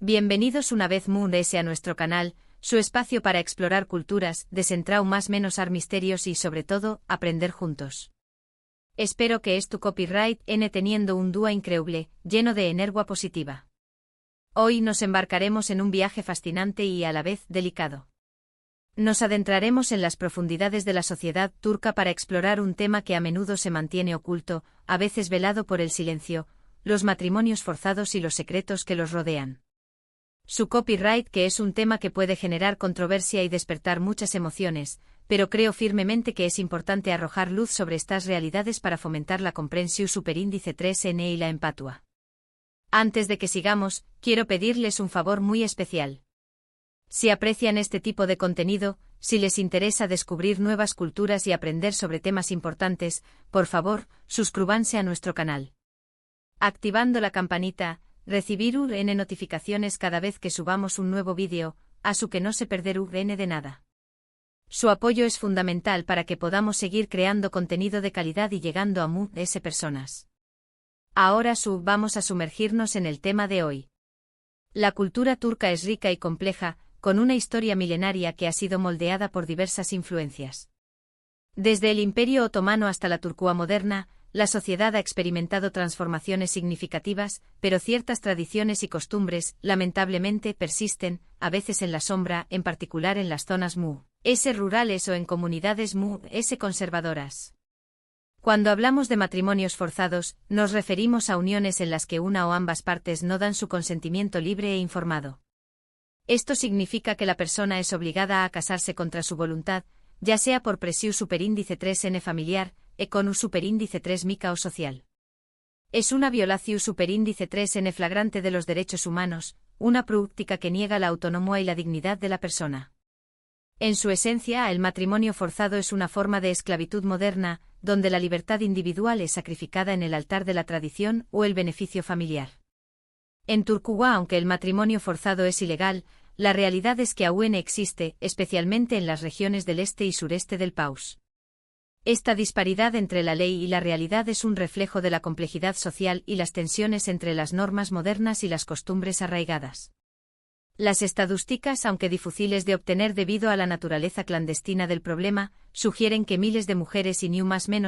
Bienvenidos una vez a nuestro canal, su espacio para explorar culturas, desentrañar más menos misterios y sobre todo, aprender juntos. Espero que tu copyright teniendo un dúo increíble, lleno de energía positiva. Hoy nos embarcaremos en un viaje fascinante y a la vez delicado. Nos adentraremos en las profundidades de la sociedad turca para explorar un tema que a menudo se mantiene oculto, a veces velado por el silencio, los matrimonios forzados y los secretos que los rodean. Su copyright, que es un tema que puede generar controversia y despertar muchas emociones, pero creo firmemente que es importante arrojar luz sobre estas realidades para fomentar la comprensión superíndice 3N y la empatua. Antes de que sigamos, quiero pedirles un favor muy especial. Si aprecian este tipo de contenido, si les interesa descubrir nuevas culturas y aprender sobre temas importantes, por favor, suscríbanse a nuestro canal. Activando la campanita, recibir notificaciones cada vez que subamos un nuevo vídeo, así que no se perder de nada. Su apoyo es fundamental para que podamos seguir creando contenido de calidad y llegando a muchas personas. Ahora vamos a sumergirnos en el tema de hoy. La cultura turca es rica y compleja, con una historia milenaria que ha sido moldeada por diversas influencias. Desde el Imperio Otomano hasta la Turquía moderna, la sociedad ha experimentado transformaciones significativas, pero ciertas tradiciones y costumbres, lamentablemente, persisten, a veces en la sombra, en particular en las zonas rurales o en comunidades conservadoras. Cuando hablamos de matrimonios forzados, nos referimos a uniones en las que una o ambas partes no dan su consentimiento libre e informado. Esto significa que la persona es obligada a casarse contra su voluntad, ya sea por presión superíndice 3N familiar, con un superíndice 3 mica o social. Es una violación superíndice 3N flagrante de los derechos humanos, una práctica que niega la autonomía y la dignidad de la persona. En su esencia, el matrimonio forzado es una forma de esclavitud moderna, donde la libertad individual es sacrificada en el altar de la tradición o el beneficio familiar. En Turquía, aunque el matrimonio forzado es ilegal, la realidad es que aún existe, especialmente en las regiones del este y sureste del país. Esta disparidad entre la ley y la realidad es un reflejo de la complejidad social y las tensiones entre las normas modernas y las costumbres arraigadas. Las estadísticas, aunque difíciles de obtener debido a la naturaleza clandestina del problema, sugieren que miles de mujeres y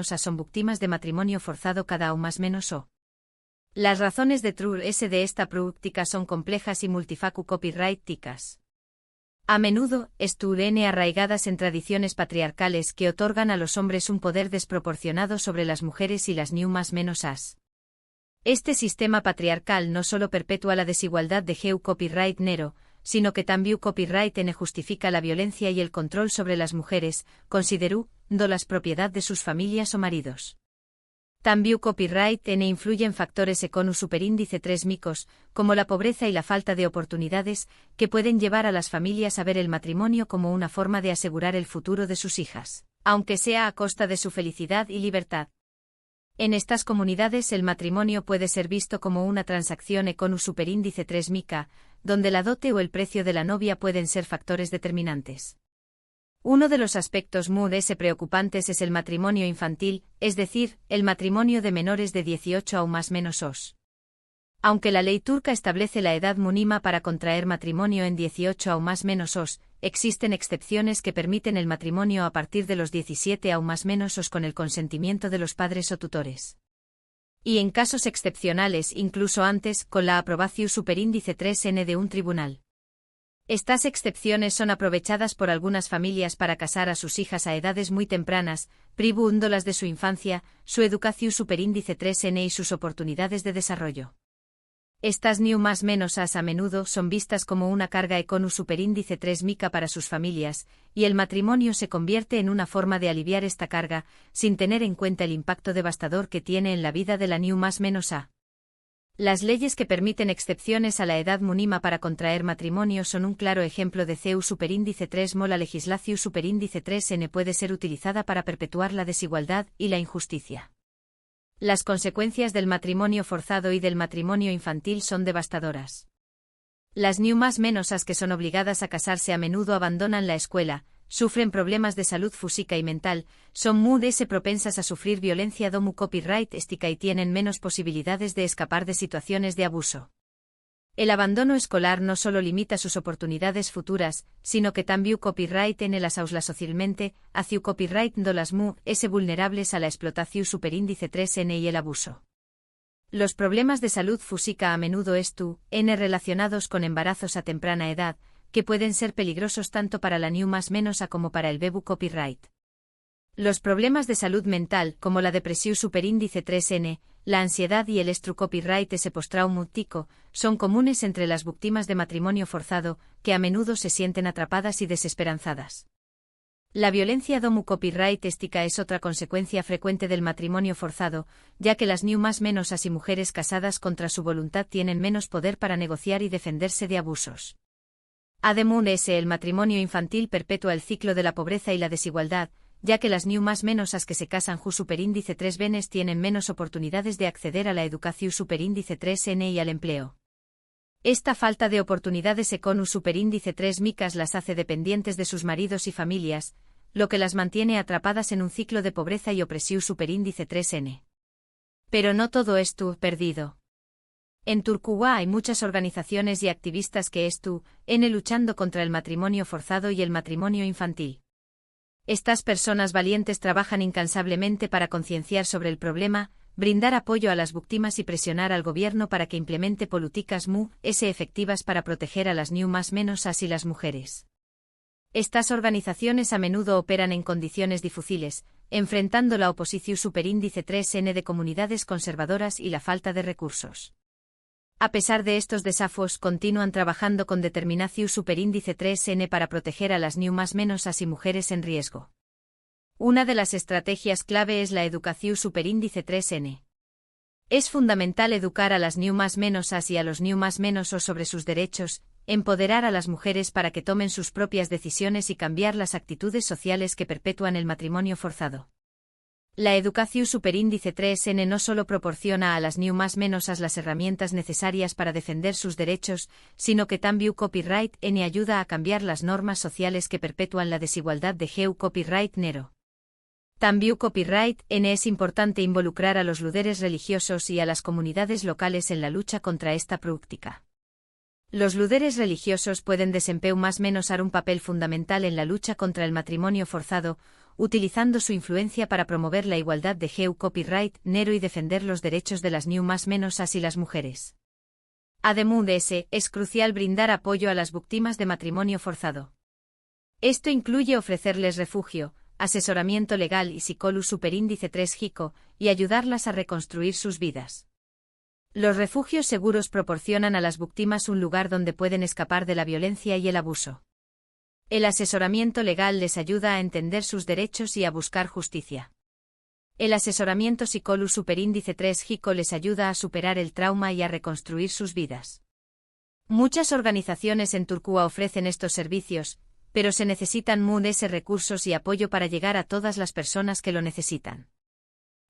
son víctimas de matrimonio forzado cada o. Las razones detrás de esta práctica son complejas y multifacu copyrighticas. A menudo, están arraigadas en tradiciones patriarcales que otorgan a los hombres un poder desproporcionado sobre las mujeres y las as. Este sistema patriarcal no solo perpetúa la desigualdad de copyright nero, sino que también copyright justifica la violencia y el control sobre las mujeres, considerando las propiedad de sus familias o maridos. También copyright influye en factores superíndice 3 micos, como la pobreza y la falta de oportunidades, que pueden llevar a las familias a ver el matrimonio como una forma de asegurar el futuro de sus hijas, aunque sea a costa de su felicidad y libertad. En estas comunidades el matrimonio puede ser visto como una transacción superíndice 3 mica, donde la dote o el precio de la novia pueden ser factores determinantes. Uno de los aspectos preocupantes es el matrimonio infantil, es decir, el matrimonio de menores de 18 o más os. Aunque la ley turca establece la edad mínima para contraer matrimonio en 18 o más os, existen excepciones que permiten el matrimonio a partir de los 17 o más os con el consentimiento de los padres o tutores. Y en casos excepcionales, incluso antes, con la aprobación superíndice 3N de un tribunal. Estas excepciones son aprovechadas por algunas familias para casar a sus hijas a edades muy tempranas, privándolas de su infancia, su educación superíndice 3N y sus oportunidades de desarrollo. Estas a menudo son vistas como una carga superíndice 3 mica para sus familias, y el matrimonio se convierte en una forma de aliviar esta carga, sin tener en cuenta el impacto devastador que tiene en la vida de la a. Las leyes que permiten excepciones a la edad mínima para contraer matrimonio son un claro ejemplo de CEU superíndice 3 mo. La legislación superíndice 3N puede ser utilizada para perpetuar la desigualdad y la injusticia. Las consecuencias del matrimonio forzado y del matrimonio infantil son devastadoras. Las as que son obligadas a casarse a menudo abandonan la escuela, sufren problemas de salud física y mental, son propensas a sufrir violencia copyright y tienen menos posibilidades de escapar de situaciones de abuso. El abandono escolar no solo limita sus oportunidades futuras, sino que también copyright en las ausla socialmente, hacia copyright de las es vulnerables a la explotación superíndice 3N y el abuso. Los problemas de salud física a menudo n relacionados con embarazos a temprana edad, que pueden ser peligrosos tanto para la new más menos a como para el bebu copyright. Los problemas de salud mental, como la depresión superíndice 3N, la ansiedad y el copyright ese postraumático, son comunes entre las víctimas de matrimonio forzado, que a menudo se sienten atrapadas y desesperanzadas. La violencia domu copyrightística es otra consecuencia frecuente del matrimonio forzado, ya que las new más menos así mujeres casadas contra su voluntad tienen menos poder para negociar y defenderse de abusos. Además, el matrimonio infantil perpetúa el ciclo de la pobreza y la desigualdad, ya que las new más menos as que se casan ju superíndice 3 venes tienen menos oportunidades de acceder a la educación superíndice 3N y al empleo. Esta falta de oportunidades con superíndice 3 micas las hace dependientes de sus maridos y familias, lo que las mantiene atrapadas en un ciclo de pobreza y opresión superíndice 3N. Pero no todo es perdido. En Turquía hay muchas organizaciones y activistas que luchando contra el matrimonio forzado y el matrimonio infantil. Estas personas valientes trabajan incansablemente para concienciar sobre el problema, brindar apoyo a las víctimas y presionar al gobierno para que implemente políticas efectivas para proteger a las new más menos así las mujeres. Estas organizaciones a menudo operan en condiciones difíciles, enfrentando la oposición superíndice 3N de comunidades conservadoras y la falta de recursos. A pesar de estos desafíos, continúan trabajando con determinación superíndice 3N para proteger a las new más menos así mujeres en riesgo. Una de las estrategias clave es la educación superíndice 3N. Es fundamental educar a las new más menos así a los new más menos o sobre sus derechos, empoderar a las mujeres para que tomen sus propias decisiones y cambiar las actitudes sociales que perpetúan el matrimonio forzado. La educación superíndice 3N no solo proporciona a las new más menos las herramientas necesarias para defender sus derechos, sino que también copyright N ayuda a cambiar las normas sociales que perpetúan la desigualdad de geu copyright nero. También copyright N es importante involucrar a los líderes religiosos y a las comunidades locales en la lucha contra esta práctica. Los líderes religiosos pueden desempeñar más menos un papel fundamental en la lucha contra el matrimonio forzado, utilizando su influencia para promover la igualdad de geu copyright nero y defender los derechos de las new más menos así las mujeres. Además, es crucial brindar apoyo a las víctimas de matrimonio forzado. Esto incluye ofrecerles refugio, asesoramiento legal y psicólogo superíndice 3 JICO, y ayudarlas a reconstruir sus vidas. Los refugios seguros proporcionan a las víctimas un lugar donde pueden escapar de la violencia y el abuso. El asesoramiento legal les ayuda a entender sus derechos y a buscar justicia. El asesoramiento psicólogo superíndice 3 JICO les ayuda a superar el trauma y a reconstruir sus vidas. Muchas organizaciones en Turquía ofrecen estos servicios, pero se necesitan recursos y apoyo para llegar a todas las personas que lo necesitan.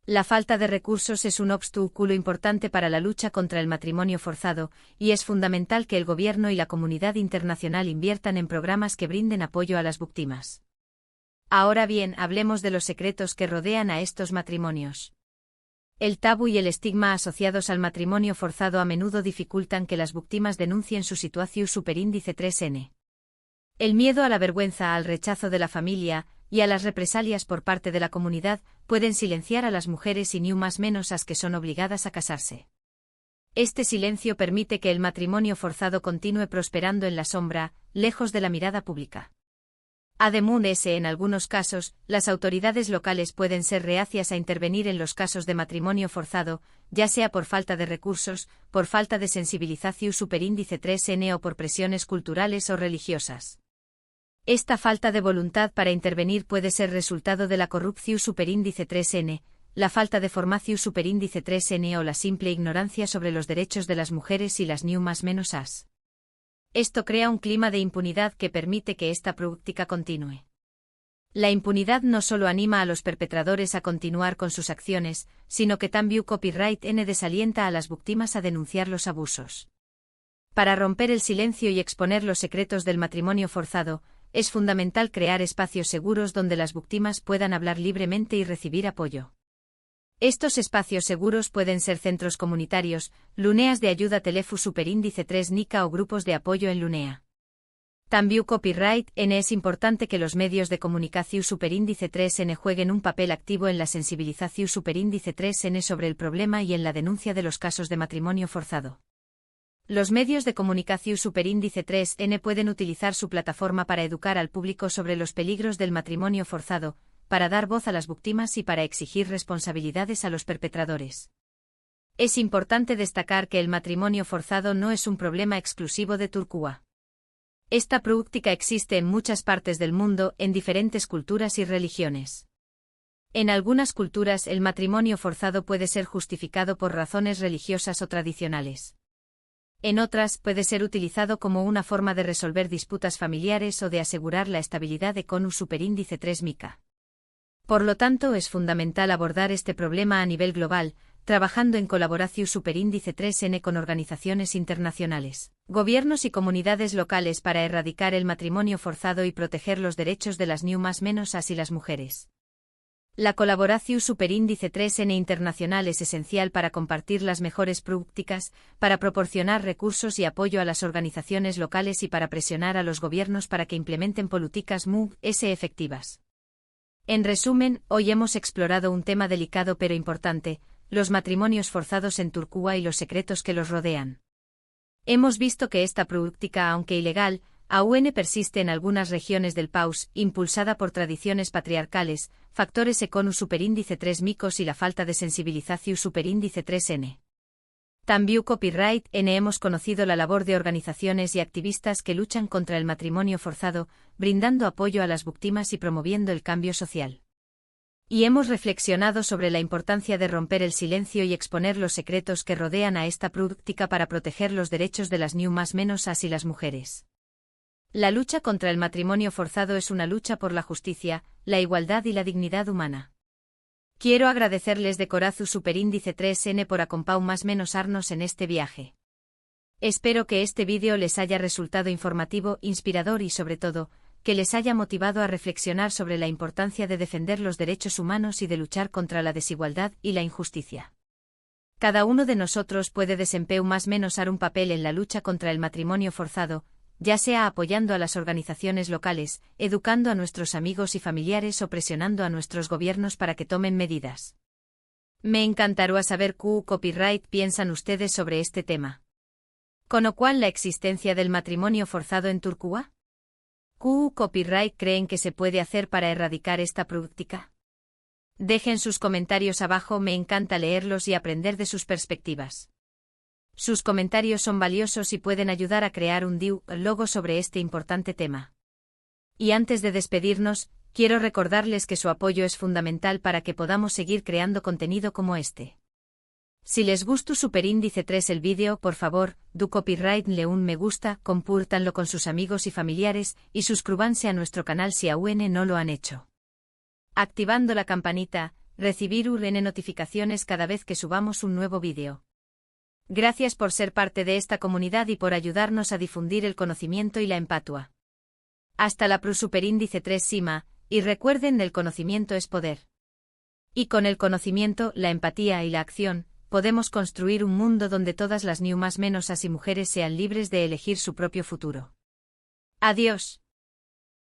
La falta de recursos es un obstáculo importante para la lucha contra el matrimonio forzado, y es fundamental que el gobierno y la comunidad internacional inviertan en programas que brinden apoyo a las víctimas. Ahora bien, hablemos de los secretos que rodean a estos matrimonios. El tabú y el estigma asociados al matrimonio forzado a menudo dificultan que las víctimas denuncien su situación superíndice 3N. El miedo a la vergüenza, al rechazo de la familia, y a las represalias por parte de la comunidad, pueden silenciar a las mujeres y new más menos as que son obligadas a casarse. Este silencio permite que el matrimonio forzado continúe prosperando en la sombra, lejos de la mirada pública. Además, en algunos casos, las autoridades locales pueden ser reacias a intervenir en los casos de matrimonio forzado, ya sea por falta de recursos, por falta de sensibilización superíndice 3N o por presiones culturales o religiosas. Esta falta de voluntad para intervenir puede ser resultado de la corrupción superíndice 3N, la falta de formación superíndice 3N o la simple ignorancia sobre los derechos de las mujeres y las new más menos as. Esto crea un clima de impunidad que permite que esta práctica continúe. La impunidad no solo anima a los perpetradores a continuar con sus acciones, sino que también copyright N desalienta a las víctimas a denunciar los abusos. Para romper el silencio y exponer los secretos del matrimonio forzado, es fundamental crear espacios seguros donde las víctimas puedan hablar libremente y recibir apoyo. Estos espacios seguros pueden ser centros comunitarios, luneas de ayuda Telefu Superíndice 3 Nica o grupos de apoyo en lunea. También Copyright N es importante que los medios de comunicación Superíndice 3N jueguen un papel activo en la sensibilización Superíndice 3N sobre el problema y en la denuncia de los casos de matrimonio forzado. Los medios de comunicación Superíndice 3N pueden utilizar su plataforma para educar al público sobre los peligros del matrimonio forzado, para dar voz a las víctimas y para exigir responsabilidades a los perpetradores. Es importante destacar que el matrimonio forzado no es un problema exclusivo de Turquía. Esta práctica existe en muchas partes del mundo, en diferentes culturas y religiones. En algunas culturas el matrimonio forzado puede ser justificado por razones religiosas o tradicionales. En otras puede ser utilizado como una forma de resolver disputas familiares o de asegurar la estabilidad económica Superíndice 3 Mica. Por lo tanto, es fundamental abordar este problema a nivel global, trabajando en colaboración Superíndice 3N con organizaciones internacionales, gobiernos y comunidades locales para erradicar el matrimonio forzado y proteger los derechos de las _as y las mujeres. La colaboración Superíndice 3N internacional es esencial para compartir las mejores prácticas, para proporcionar recursos y apoyo a las organizaciones locales y para presionar a los gobiernos para que implementen políticas efectivas. En resumen, hoy hemos explorado un tema delicado pero importante: los matrimonios forzados en Turquía y los secretos que los rodean. Hemos visto que esta práctica, aunque ilegal, aún persiste en algunas regiones del país, impulsada por tradiciones patriarcales, factores económicos Superíndice 3 micos y la falta de sensibilización Superíndice 3N. También Copyright N hemos conocido la labor de organizaciones y activistas que luchan contra el matrimonio forzado, brindando apoyo a las víctimas y promoviendo el cambio social. Y hemos reflexionado sobre la importancia de romper el silencio y exponer los secretos que rodean a esta práctica para proteger los derechos de las _as y las mujeres. La lucha contra el matrimonio forzado es una lucha por la justicia, la igualdad y la dignidad humana. Quiero agradecerles de corazón Superíndice 3N por acompañarnos en este viaje. Espero que este vídeo les haya resultado informativo, inspirador y sobre todo, que les haya motivado a reflexionar sobre la importancia de defender los derechos humanos y de luchar contra la desigualdad y la injusticia. Cada uno de nosotros puede desempeñar un papel en la lucha contra el matrimonio forzado, ya sea apoyando a las organizaciones locales, educando a nuestros amigos y familiares o presionando a nuestros gobiernos para que tomen medidas. Me encantaría saber qué Copyright piensan ustedes sobre este tema. ¿Conocen la existencia del matrimonio forzado en Turquía? ¿Qué Copyright creen que se puede hacer para erradicar esta práctica? Dejen sus comentarios abajo, me encanta leerlos y aprender de sus perspectivas. Sus comentarios son valiosos y pueden ayudar a crear un diálogo sobre este importante tema. Y antes de despedirnos, quiero recordarles que su apoyo es fundamental para que podamos seguir creando contenido como este. Si les gustó Superíndice 3 el vídeo, por favor, do Copyright le un me gusta, compártanlo con sus amigos y familiares, y suscríbanse a nuestro canal si aún no lo han hecho. Activando la campanita, recibir notificaciones cada vez que subamos un nuevo vídeo. Gracias por ser parte de esta comunidad y por ayudarnos a difundir el conocimiento y la empatía. Hasta la Superíndice 3 Sima, y recuerden, el conocimiento es poder. Y con el conocimiento, la empatía y la acción, podemos construir un mundo donde todas las _as y mujeres sean libres de elegir su propio futuro. Adiós.